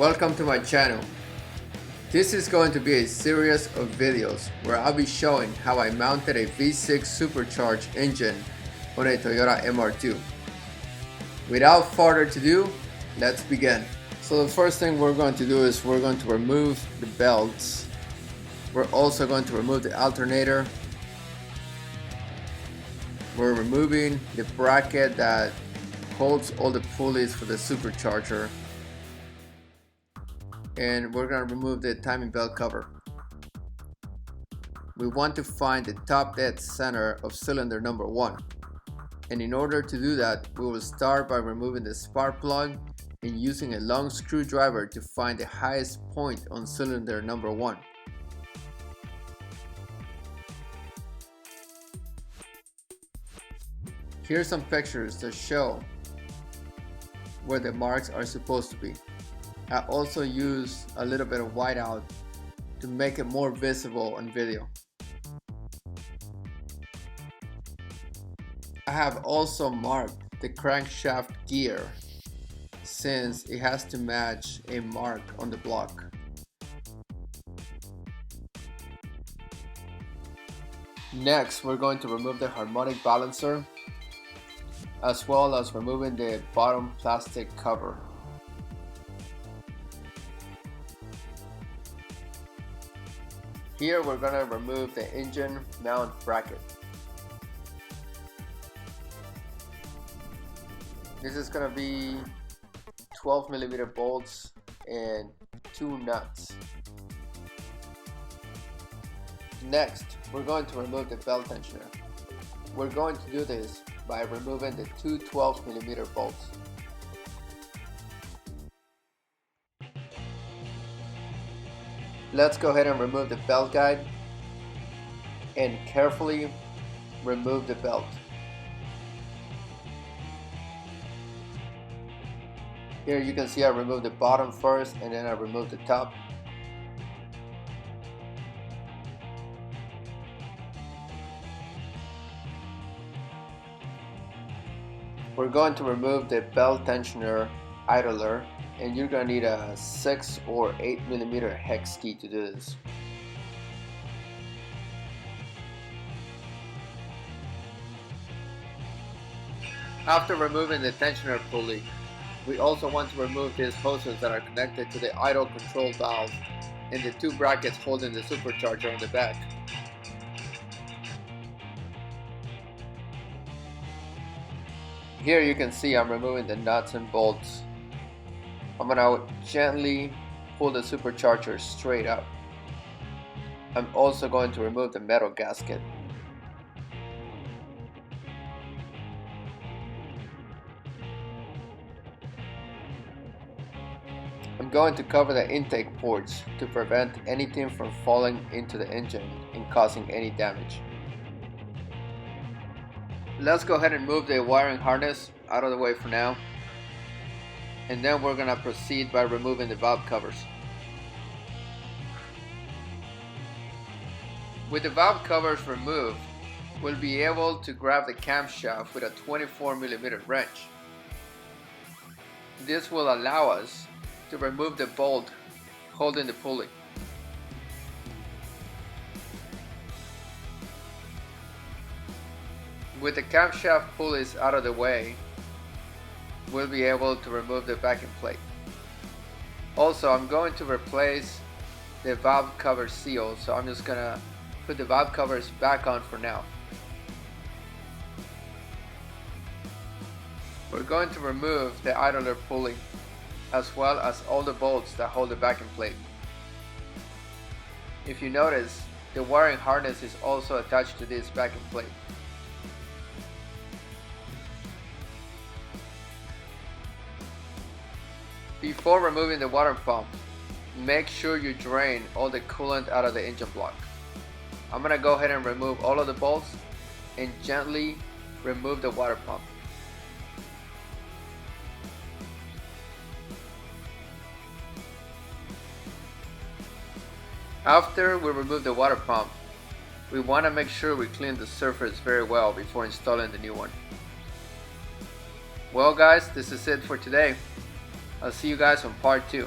Welcome to my channel. This is going to be a series of videos where I'll be showing how I mounted a V6 supercharged engine on a Toyota MR2. Without further ado, let's begin. So the first thing we're going to do is we're going to remove the belts. We're also going to remove the alternator. We're removing the bracket that holds all the pulleys for the supercharger. And we're going to remove the timing belt cover. We want to find the top dead center of cylinder number 1. And in order to do that, we will start by removing the spark plug and using a long screwdriver to find the highest point on cylinder number 1. Here's some pictures that show where the marks are supposed to be. I also use a little bit of whiteout to make it more visible on video. I have also marked the crankshaft gear since it has to match a mark on the block. Next, we're going to remove the harmonic balancer as well as removing the bottom plastic cover. Here we're going to remove the engine mount bracket. This is going to be 12mm bolts and 2 nuts. Next, we're going to remove the belt tensioner. We're going to do this by removing the two 12mm bolts. Let's go ahead and remove the belt guide and carefully remove the belt. Here you can see I removed the bottom first and then I removed the top. We're going to remove the belt tensioner idler, and you're going to need a 6 or 8mm hex key to do this. After removing the tensioner pulley, we also want to remove these hoses that are connected to the idle control valve and the 2 brackets holding the supercharger on the back. Here you can see I'm removing the nuts and bolts. I'm going to gently pull the supercharger straight up. I'm also going to remove the metal gasket. I'm going to cover the intake ports to prevent anything from falling into the engine and causing any damage. Let's go ahead and move the wiring harness out of the way for now. And then we're going to proceed by removing the valve covers. With the valve covers removed, we'll be able to grab the camshaft with a 24mm wrench. This will allow us to remove the bolt holding the pulley. With the camshaft pulleys out of the way, we'll be able to remove the backing plate. Also, I'm going to replace the valve cover seal, so I'm just gonna put the valve covers back on for now. We're going to remove the idler pulley as well as all the bolts that hold the backing plate. If you notice, the wiring harness is also attached to this backing plate. Before removing the water pump, make sure you drain all the coolant out of the engine block. I'm going to go ahead and remove all of the bolts and gently remove the water pump. After we remove the water pump, we want to make sure we clean the surface very well before installing the new one. Well guys, this is it for today. I'll see you guys on part 2.